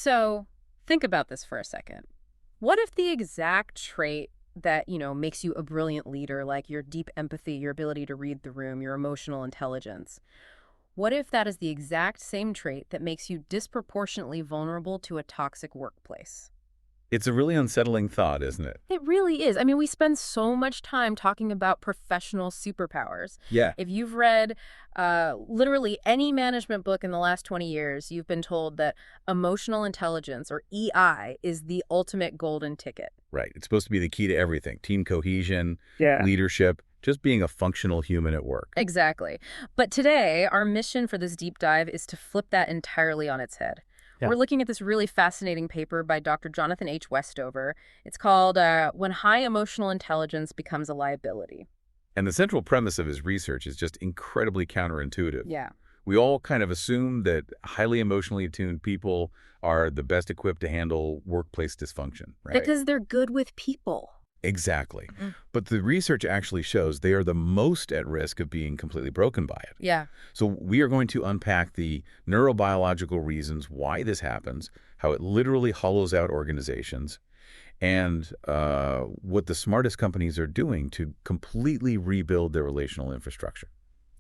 So think about this for a second. What if the exact trait that, makes you a brilliant leader, like your deep empathy, your ability to read the room, your emotional intelligence, what if that is the exact same trait that makes you disproportionately vulnerable to a toxic workplace? It's a really unsettling thought, isn't it? It really is. I mean, we spend so much time talking about professional superpowers. Yeah. If you've read literally any management book in the last 20 years, you've been told that emotional intelligence, or EI, is the ultimate golden ticket. Right. It's supposed to be the key to everything. Team cohesion, Yeah. leadership, just being a functional human at work. Exactly. But today, our mission for this deep dive is to flip that entirely on its head. Yeah. We're looking at this really fascinating paper by Dr. Jonathan H. Westover. It's called When High Emotional Intelligence Becomes a Liability. And the central premise of his research is just incredibly counterintuitive. Yeah. We all kind of assume that highly emotionally attuned people are the best equipped to handle workplace dysfunction, right? Because they're good with people. Exactly. But the research actually shows they are the most at risk of being completely broken by it. Yeah. So we are going to unpack the neurobiological reasons why this happens, how it literally hollows out organizations, and what the smartest companies are doing to completely rebuild their relational infrastructure.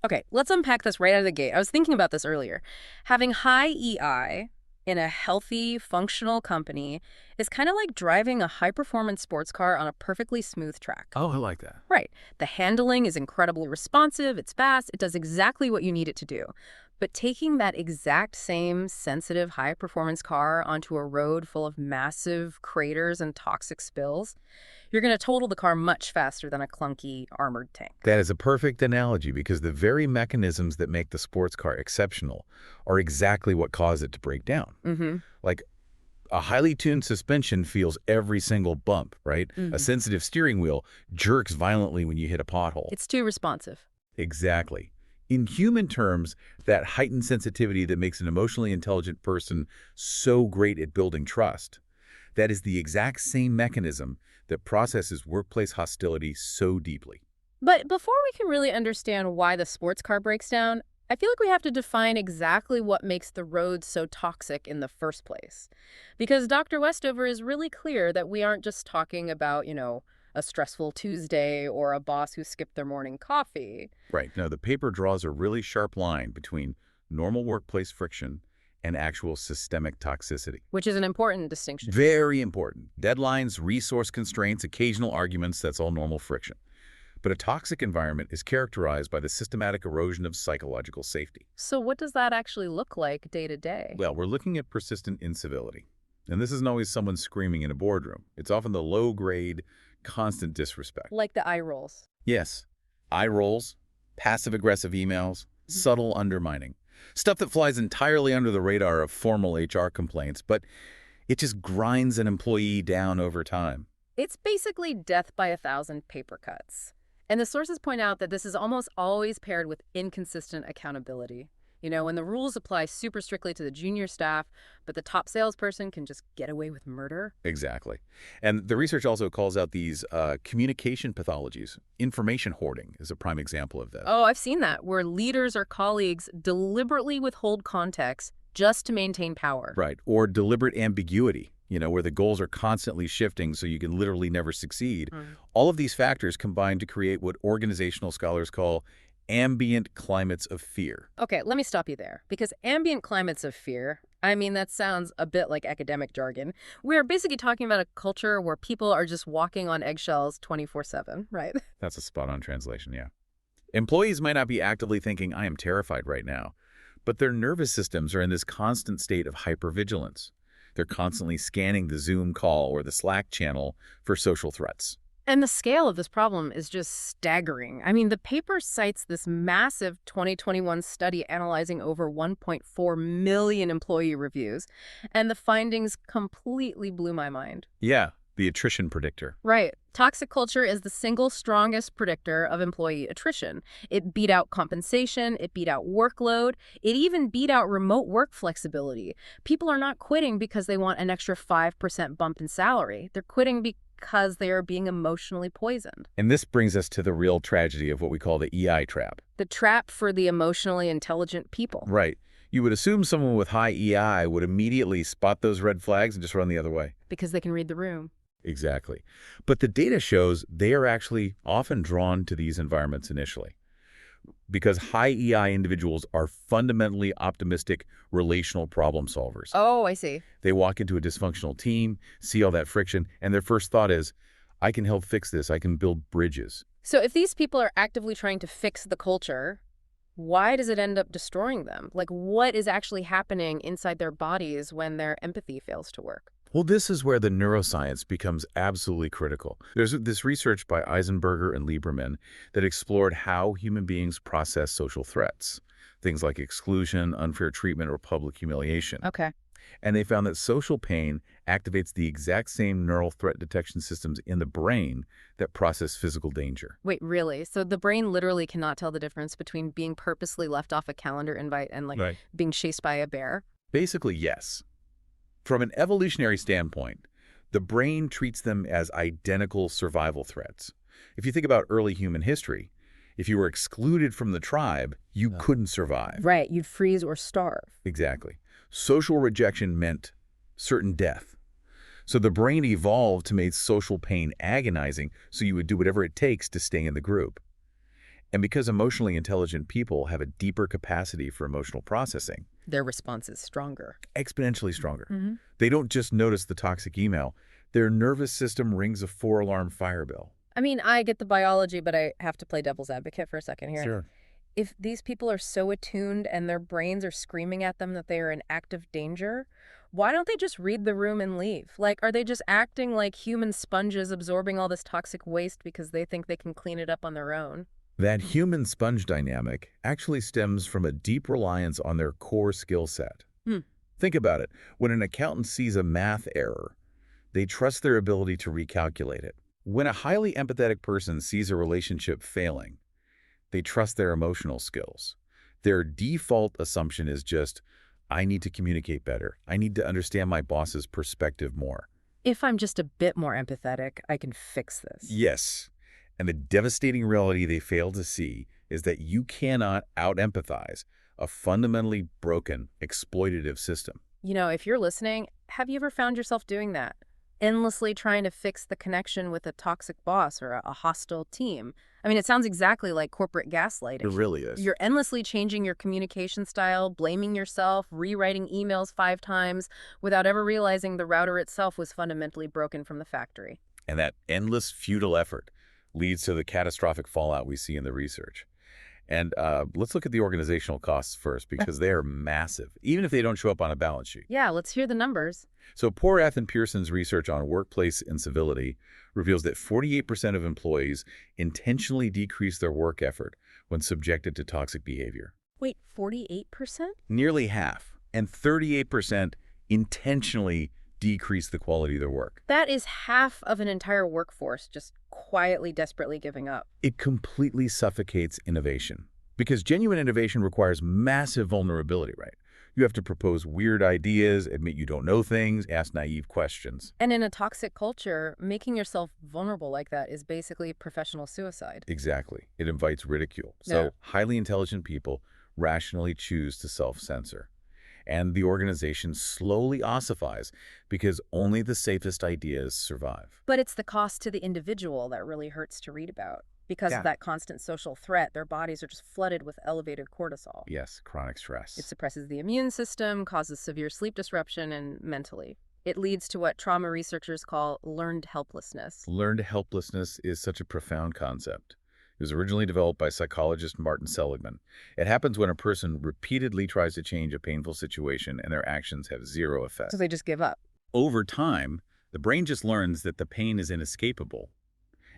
Okay, let's unpack this right out of the gate. I was thinking about this earlier. Having high EI in a healthy, functional company is kind of like driving a high-performance sports car on a perfectly smooth track. Oh, I like that. Right. The handling is incredibly responsive, it's fast, it does exactly what you need it to do. But taking that exact same sensitive, high-performance car onto a road full of massive craters and toxic spills, you're going to total the car much faster than a clunky armored tank. That is a perfect analogy because the very mechanisms that make the sports car exceptional are exactly what cause it to break down. Like a highly tuned suspension feels every single bump, right? A sensitive steering wheel jerks violently when you hit a pothole. It's too responsive. Exactly. In human terms, that heightened sensitivity that makes an emotionally intelligent person so great at building trust, that is the exact same mechanism that processes workplace hostility so deeply. But before we can really understand why the sports car breaks down, I feel like we have to define exactly what makes the road so toxic in the first place. Because Dr. Westover is really clear that we aren't just talking about, a stressful Tuesday or a boss who skipped their morning coffee. Right. Now, the paper draws a really sharp line between normal workplace friction and actual systemic toxicity. Which is an important distinction. Very important. Deadlines, resource constraints, occasional arguments, that's all normal friction. But a toxic environment is characterized by the systematic erosion of psychological safety. So what does that actually look like day to day? Well, we're looking at persistent incivility. And this isn't always someone screaming in a boardroom. It's often the low-grade, constant disrespect. Like the eye rolls. Yes. Eye rolls, passive-aggressive emails, subtle undermining. Stuff that flies entirely under the radar of formal HR complaints, but it just grinds an employee down over time. It's basically death by 1,000 paper cuts. And the sources point out that this is almost always paired with inconsistent accountability. When the rules apply super strictly to the junior staff, but the top salesperson can just get away with murder. Exactly. And the research also calls out these communication pathologies. Information hoarding is a prime example of this. Oh, I've seen that, where leaders or colleagues deliberately withhold context just to maintain power. Right. Or deliberate ambiguity, where the goals are constantly shifting so you can literally never succeed. All of these factors combine to create what organizational scholars call ambient climates of fear. Okay, let me stop you there, because ambient climates of fear, that sounds a bit like academic jargon. We're basically talking about a culture where people are just walking on eggshells 24/7, right? That's a spot-on translation, yeah. Employees might not be actively thinking, I am terrified right now, but their nervous systems are in this constant state of hypervigilance. They're constantly scanning the Zoom call or the Slack channel for social threats. And the scale of this problem is just staggering. The paper cites this massive 2021 study analyzing over 1.4 million employee reviews, and the findings completely blew my mind. Yeah, the attrition predictor. Right. Toxic culture is the single strongest predictor of employee attrition. It beat out compensation, it beat out workload, it even beat out remote work flexibility. People are not quitting because they want an extra 5% bump in salary. They're quitting because they are being emotionally poisoned. And this brings us to the real tragedy of what we call the EI trap. The trap for the emotionally intelligent people. Right. You would assume someone with high EI would immediately spot those red flags and just run the other way. Because they can read the room. Exactly. But the data shows they are actually often drawn to these environments initially, because high EI individuals are fundamentally optimistic relational problem solvers. Oh, I see. They walk into a dysfunctional team, see all that friction, and their first thought is, I can help fix this. I can build bridges. So if these people are actively trying to fix the culture, why does it end up destroying them? Like, what is actually happening inside their bodies when their empathy fails to work? Well, this is where the neuroscience becomes absolutely critical. There's this research by Eisenberger and Lieberman that explored how human beings process social threats, things like exclusion, unfair treatment, or public humiliation. Okay. And they found that social pain activates the exact same neural threat detection systems in the brain that process physical danger. Wait, really? So the brain literally cannot tell the difference between being purposely left off a calendar invite and like Right. being chased by a bear? Basically, yes. From an evolutionary standpoint, the brain treats them as identical survival threats. If you think about early human history, if you were excluded from the tribe, you couldn't survive. Right. You'd freeze or starve. Exactly. Social rejection meant certain death. So the brain evolved to make social pain agonizing, so you would do whatever it takes to stay in the group. And because emotionally intelligent people have a deeper capacity for emotional processing, Their response is stronger. exponentially stronger. They don't just notice the toxic email. Their nervous system rings a 4-alarm fire bell. I mean, I get the biology, but I have to play devil's advocate for a second here. Sure. If these people are so attuned and their brains are screaming at them that they are in active danger, why don't they just read the room and leave? Like, are they just acting like human sponges absorbing all this toxic waste because they think they can clean it up on their own? That human-sponge dynamic actually stems from a deep reliance on their core skill set. Think about it. When an accountant sees a math error, they trust their ability to recalculate it. When a highly empathetic person sees a relationship failing, they trust their emotional skills. Their default assumption is just, I need to communicate better. I need to understand my boss's perspective more. If I'm just a bit more empathetic, I can fix this. Yes. And the devastating reality they fail to see is that you cannot out-empathize a fundamentally broken, exploitative system. You know, if you're listening, have you ever found yourself doing that? Endlessly trying to fix the connection with a toxic boss or a hostile team. I mean, it sounds exactly like corporate gaslighting. It really is. You're endlessly changing your communication style, blaming yourself, rewriting emails 5 times without ever realizing the router itself was fundamentally broken from the factory. And that endless, futile effort leads to the catastrophic fallout we see in the research. And let's look at the organizational costs first, because they are massive, even if they don't show up on a balance sheet. Yeah, let's hear the numbers. So Porath and Pearson's research on workplace incivility reveals that 48% of employees intentionally decrease their work effort when subjected to toxic behavior. Wait, 48%? Nearly half, and 38% intentionally decrease the quality of their work. That is half of an entire workforce just quietly, desperately giving up. It completely suffocates innovation, because genuine innovation requires massive vulnerability, right? You have to propose weird ideas, admit you don't know things, ask naive questions. And in a toxic culture, making yourself vulnerable like that is basically professional suicide. Exactly. It invites ridicule. So Yeah. highly intelligent people rationally choose to self-censor. And the organization slowly ossifies because only the safest ideas survive. But it's the cost to the individual that really hurts to read about. Because Yeah. of that constant social threat, their bodies are just flooded with elevated cortisol. Yes, chronic stress. It suppresses the immune system, causes severe sleep disruption, and mentally. It leads to what trauma researchers call learned helplessness. Learned helplessness is such a profound concept. It was originally developed by psychologist Martin Seligman. It happens when a person repeatedly tries to change a painful situation and their actions have zero effect. So they just give up. Over time, the brain just learns that the pain is inescapable,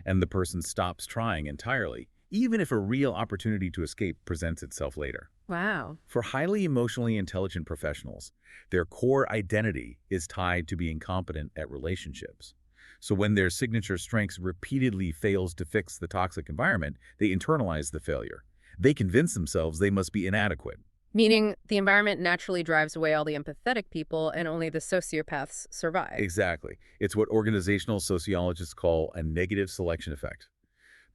and the person stops trying entirely, even if a real opportunity to escape presents itself later. Wow. For highly emotionally intelligent professionals, their core identity is tied to being competent at relationships. So when their signature strengths repeatedly fails to fix the toxic environment, they internalize the failure. They convince themselves they must be inadequate. Meaning the environment naturally drives away all the empathetic people and only the sociopaths survive. Exactly. It's what organizational sociologists call a negative selection effect.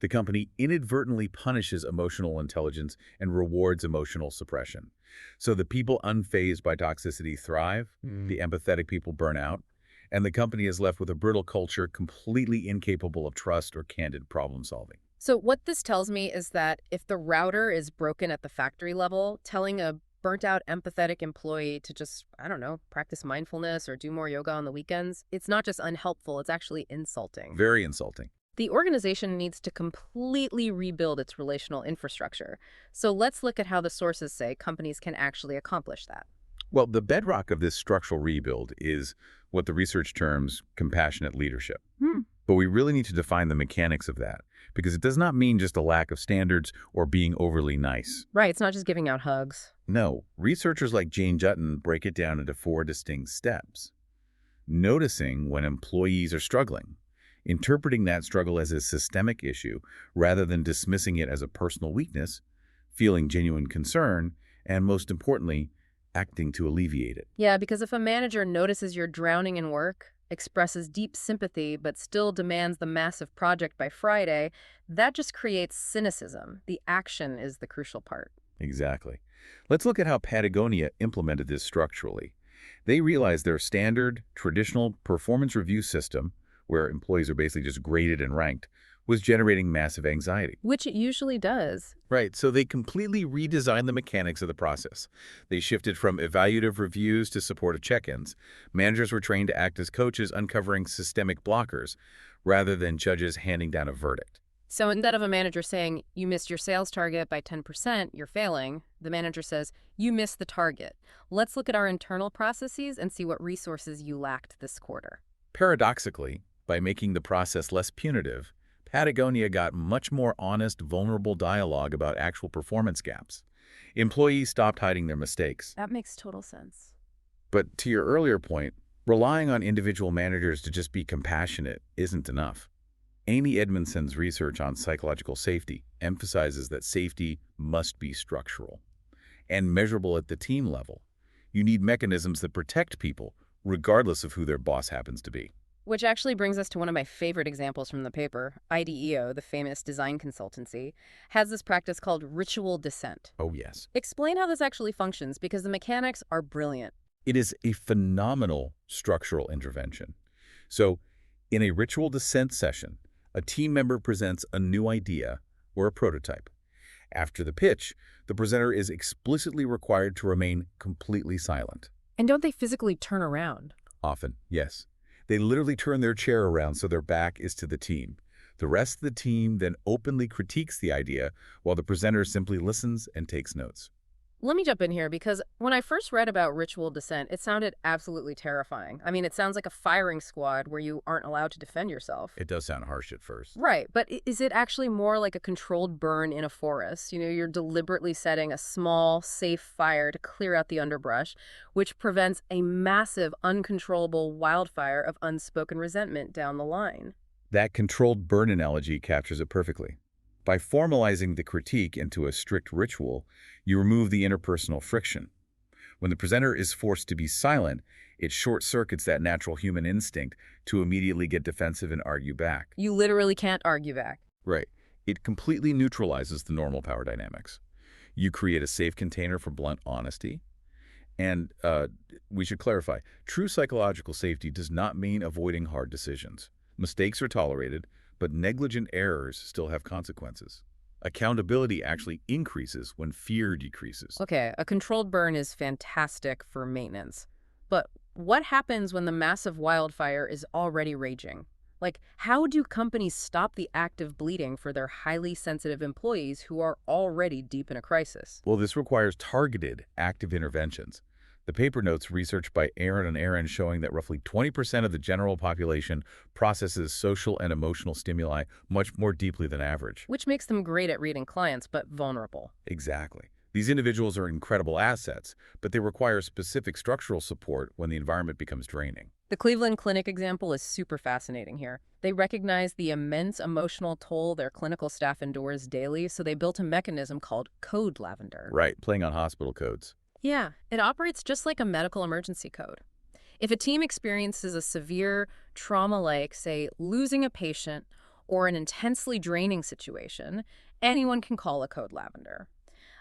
The company inadvertently punishes emotional intelligence and rewards emotional suppression. So the people unfazed by toxicity thrive, the empathetic people burn out, and the company is left with a brittle culture completely incapable of trust or candid problem solving. So what this tells me is that if the router is broken at the factory level, telling a burnt out empathetic employee to just, I don't know, practice mindfulness or do more yoga on the weekends, it's not just unhelpful, it's actually insulting. Very insulting. The organization needs to completely rebuild its relational infrastructure. So let's look at how the sources say companies can actually accomplish that. Well, the bedrock of this structural rebuild is what the research terms compassionate leadership. But we really need to define the mechanics of that, because it does not mean just a lack of standards or being overly nice. Right, it's not just giving out hugs. No, researchers like Jane Jutton break it down into 4 distinct steps. Noticing when employees are struggling, interpreting that struggle as a systemic issue rather than dismissing it as a personal weakness, feeling genuine concern, and most importantly, acting to alleviate it. Yeah, because if a manager notices you're drowning in work, expresses deep sympathy, but still demands the massive project by Friday, that just creates cynicism. The action is the crucial part. Exactly. Let's look at how Patagonia implemented this structurally. They realized their standard, traditional performance review system, where employees are basically just graded and ranked, was generating massive anxiety. Which it usually does. Right, so they completely redesigned the mechanics of the process. They shifted from evaluative reviews to supportive check-ins. Managers were trained to act as coaches, uncovering systemic blockers, rather than judges handing down a verdict. So instead of a manager saying, you missed your sales target by 10%, you're failing, the manager says, you missed the target. Let's look at our internal processes and see what resources you lacked this quarter. Paradoxically, by making the process less punitive, Patagonia got much more honest, vulnerable dialogue about actual performance gaps. Employees stopped hiding their mistakes. That makes total sense. But to your earlier point, relying on individual managers to just be compassionate isn't enough. Amy Edmondson's research on psychological safety emphasizes that safety must be structural and measurable at the team level. You need mechanisms that protect people, regardless of who their boss happens to be. Which actually brings us to one of my favorite examples from the paper. IDEO, the famous design consultancy, has this practice called ritual dissent. Oh, yes. Explain how this actually functions, because the mechanics are brilliant. It is a phenomenal structural intervention. So, in a ritual dissent session, a team member presents a new idea or a prototype. After the pitch, the presenter is explicitly required to remain completely silent. And don't they physically turn around? Often, yes. They literally turn their chair around so their back is to the team. The rest of the team then openly critiques the idea while the presenter simply listens and takes notes. Let me jump in here, because when I first read about ritual dissent, it sounded absolutely terrifying. I mean, it sounds like a firing squad where you aren't allowed to defend yourself. It does sound harsh at first. Right, but is it actually more like a controlled burn in a forest? You know, you're deliberately setting a small, safe fire to clear out the underbrush, which prevents a massive, uncontrollable wildfire of unspoken resentment down the line. That controlled burn analogy captures it perfectly. By formalizing the critique into a strict ritual, you remove the interpersonal friction. When the presenter is forced to be silent, it short-circuits that natural human instinct to immediately get defensive and argue back. You literally can't argue back. Right. It completely neutralizes the normal power dynamics. You create a safe container for blunt honesty. And we should clarify, true psychological safety does not mean avoiding hard decisions. Mistakes are tolerated, but negligent errors still have consequences. Accountability actually increases when fear decreases. Okay, a controlled burn is fantastic for maintenance. But what happens when the massive wildfire is already raging? Like, how do companies stop the active bleeding for their highly sensitive employees who are already deep in a crisis? Well, this requires targeted, active interventions. The paper notes research by Aaron and Aaron showing that roughly 20% of the general population processes social and emotional stimuli much more deeply than average. Which makes them great at reading clients, but vulnerable. Exactly. These individuals are incredible assets, but they require specific structural support when the environment becomes draining. The Cleveland Clinic example is super fascinating here. They recognize the immense emotional toll their clinical staff endures daily, so they built a mechanism called Code Lavender. Right, playing on hospital codes. Yeah, it operates just like a medical emergency code. If a team experiences a severe trauma like, say, losing a patient or an intensely draining situation, anyone can call a code lavender.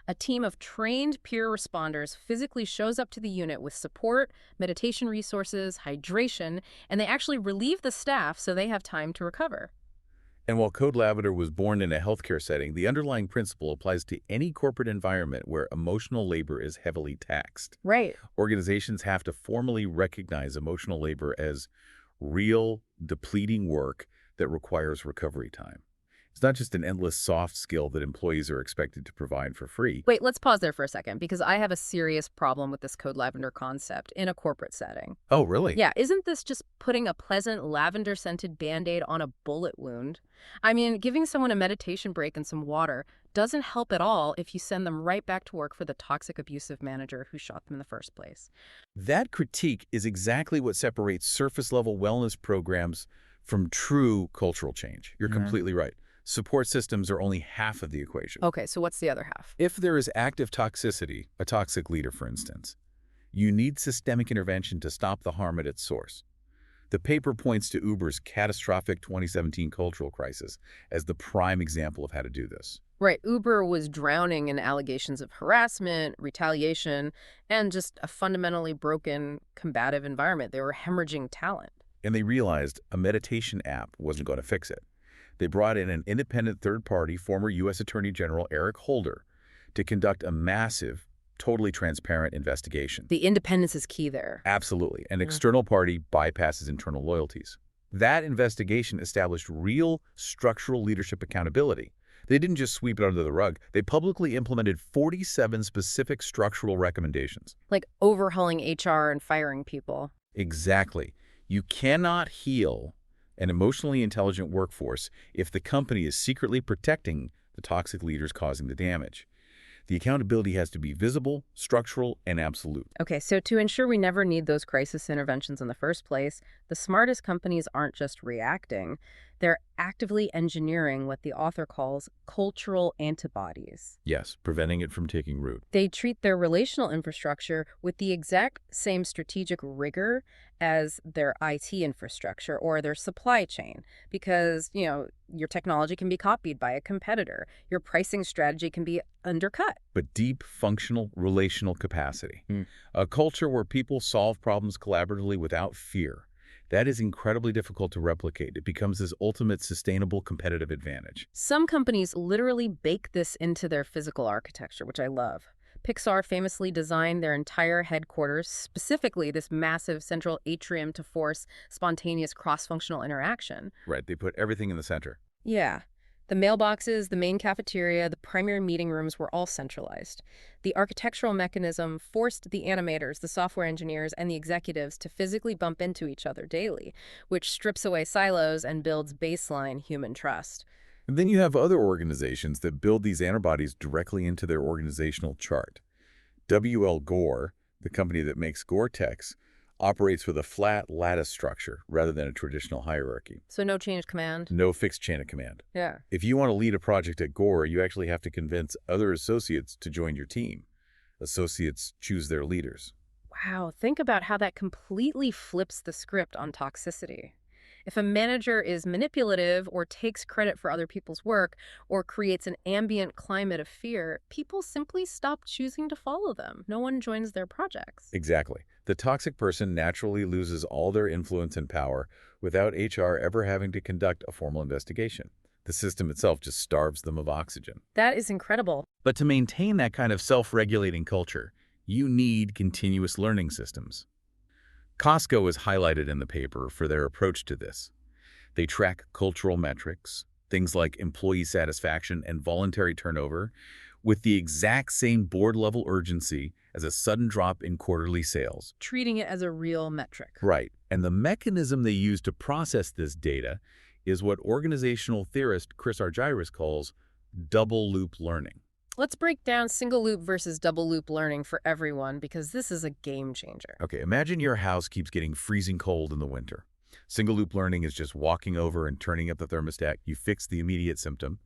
A team of trained peer responders physically shows up to the unit with support, meditation resources, hydration, and they actually relieve the staff so they have time to recover. And while Code Lavender was born in a healthcare setting, the underlying principle applies to any corporate environment where emotional labor is heavily taxed. Right. Organizations have to formally recognize emotional labor as real, depleting work that requires recovery time. It's not just an endless soft skill that employees are expected to provide for free. Wait, let's pause there for a second because I have a serious problem with this code lavender concept in a corporate setting. Oh, really? Yeah, isn't this just putting a pleasant lavender-scented Band-Aid on a bullet wound? I mean, giving someone a meditation break and some water doesn't help at all if you send them right back to work for the toxic, abusive manager who shot them in the first place. That critique is exactly what separates surface-level wellness programs from true cultural change. You're completely right. Support systems are only half of the equation. Okay, so what's the other half? If there is active toxicity, a toxic leader, for instance, you need systemic intervention to stop the harm at its source. The paper points to Uber's catastrophic 2017 cultural crisis as the prime example of how to do this. Right, Uber was drowning in allegations of harassment, retaliation, and just a fundamentally broken, combative environment. They were hemorrhaging talent. And they realized a meditation app wasn't going to fix it. They brought in an independent third-party, former U.S. Attorney General Eric Holder, to conduct a massive, totally transparent investigation. The independence is key there. Absolutely. An external party bypasses internal loyalties. That investigation established real structural leadership accountability. They didn't just sweep it under the rug. They publicly implemented 47 specific structural recommendations. Like overhauling HR and firing people. Exactly. You cannot heal an emotionally intelligent workforce if the company is secretly protecting the toxic leaders causing the damage. The accountability has to be visible, structural, and absolute. Okay, so to ensure we never need those crisis interventions in the first place, the smartest companies aren't just reacting. They're actively engineering what the author calls cultural antibodies. Yes, preventing it from taking root. They treat their relational infrastructure with the exact same strategic rigor as their IT infrastructure or their supply chain because, your technology can be copied by a competitor. Your pricing strategy can be undercut. But deep, functional, relational capacity. A culture where people solve problems collaboratively without fear. That is incredibly difficult to replicate. It becomes this ultimate sustainable competitive advantage. Some companies literally bake this into their physical architecture, which I love. Pixar famously designed their entire headquarters, specifically this massive central atrium to force spontaneous cross-functional interaction. Right, they put everything in the center. Yeah. The mailboxes, the main cafeteria, the primary meeting rooms were all centralized. The architectural mechanism forced the animators, the software engineers, and the executives to physically bump into each other daily, which strips away silos and builds baseline human trust. And then you have other organizations that build these antibodies directly into their organizational chart. W.L. Gore, the company that makes Gore-Tex, operates with a flat lattice structure rather than a traditional hierarchy. So no chain of command? No fixed chain of command. Yeah. If you want to lead a project at Gore, you actually have to convince other associates to join your team. Associates choose their leaders. Wow, think about how that completely flips the script on toxicity. If a manager is manipulative or takes credit for other people's work or creates an ambient climate of fear, people simply stop choosing to follow them. No one joins their projects. Exactly. The toxic person naturally loses all their influence and power without HR ever having to conduct a formal investigation. The system itself just starves them of oxygen. That is incredible. But to maintain that kind of self-regulating culture, you need continuous learning systems. Costco is highlighted in the paper for their approach to this. They track cultural metrics, things like employee satisfaction and voluntary turnover, with the exact same board-level urgency as a sudden drop in quarterly sales. Treating it as a real metric. Right. And the mechanism they use to process this data is what organizational theorist Chris Argyris calls double-loop learning. Let's break down single loop versus double loop learning for everyone because this is a game changer. Okay, imagine your house keeps getting freezing cold in the winter. Single loop learning is just walking over and turning up the thermostat. You fix the immediate symptom.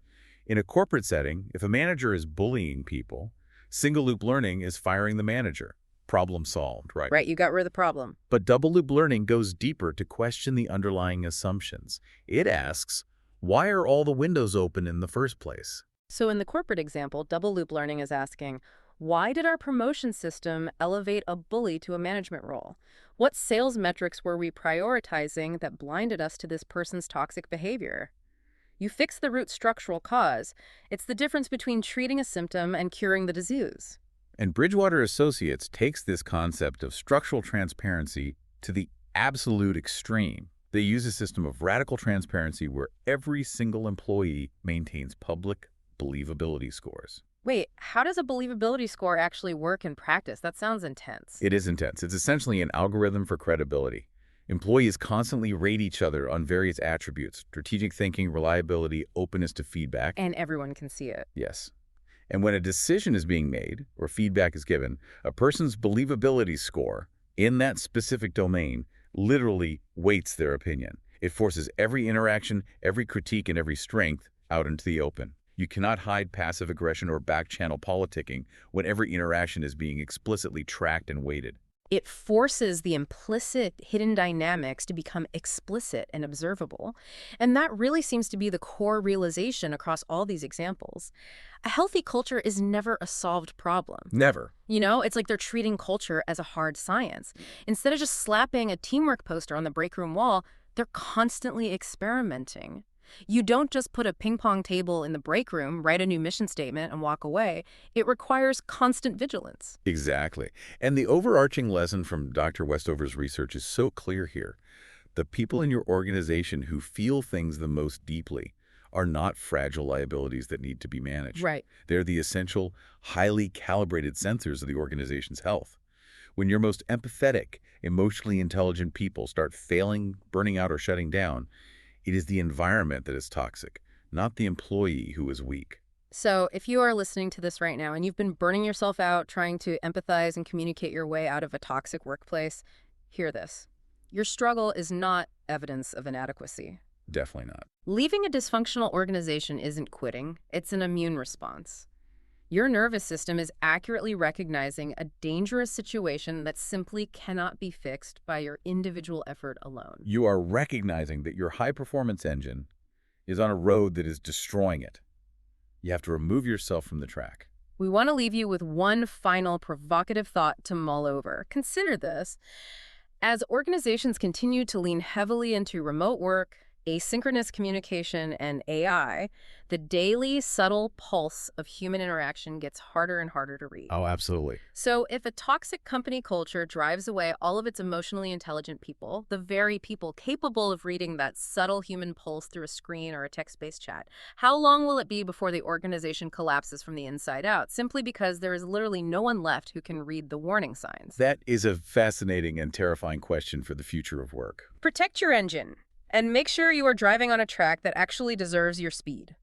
In a corporate setting, if a manager is bullying people, single loop learning is firing the manager. Problem solved, right? Right, you got rid of the problem. But double loop learning goes deeper to question the underlying assumptions. It asks, Why are all the windows open in the first place? So in the corporate example, double loop learning is asking, why did our promotion system elevate a bully to a management role? What sales metrics were we prioritizing that blinded us to this person's toxic behavior? You fix the root structural cause. It's the difference between treating a symptom and curing the disease. And Bridgewater Associates takes this concept of structural transparency to the absolute extreme. They use a system of radical transparency where every single employee maintains public believability scores. Wait, how does a believability score actually work in practice? That sounds intense. It is intense. It's essentially an algorithm for credibility. Employees constantly rate each other on various attributes: strategic thinking, reliability, openness to feedback. And everyone can see it. Yes. And when a decision is being made or feedback is given, a person's believability score in that specific domain literally weights their opinion. It forces every interaction, every critique, and every strength out into the open. You cannot hide passive aggression or back-channel politicking when every interaction is being explicitly tracked and weighted. It forces the implicit hidden dynamics to become explicit and observable. And that really seems to be the core realization across all these examples. A healthy culture is never a solved problem. Never. You know, it's like they're treating culture as a hard science. Instead of just slapping a teamwork poster on the break room wall, they're constantly experimenting. You don't just put a ping pong table in the break room, write a new mission statement, and walk away. It requires constant vigilance. Exactly. And the overarching lesson from Dr. Westover's research is so clear here. The people in your organization who feel things the most deeply are not fragile liabilities that need to be managed. Right. They're the essential, highly calibrated sensors of the organization's health. When your most empathetic, emotionally intelligent people start failing, burning out, or shutting down, it is the environment that is toxic, not the employee who is weak. So if you are listening to this right now and you've been burning yourself out trying to empathize and communicate your way out of a toxic workplace, hear this. Your struggle is not evidence of inadequacy. Definitely not. Leaving a dysfunctional organization isn't quitting. It's an immune response. Your nervous system is accurately recognizing a dangerous situation that simply cannot be fixed by your individual effort alone. You are recognizing that your high-performance engine is on a road that is destroying it. You have to remove yourself from the track. We want to leave you with one final provocative thought to mull over. Consider this. As organizations continue to lean heavily into remote work, asynchronous communication, and AI, the daily, subtle pulse of human interaction gets harder and harder to read. Oh, absolutely. So if a toxic company culture drives away all of its emotionally intelligent people, the very people capable of reading that subtle human pulse through a screen or a text-based chat, how long will it be before the organization collapses from the inside out, simply because there is literally no one left who can read the warning signs? That is a fascinating and terrifying question for the future of work. Protect your engine. And make sure you are driving on a track that actually deserves your speed.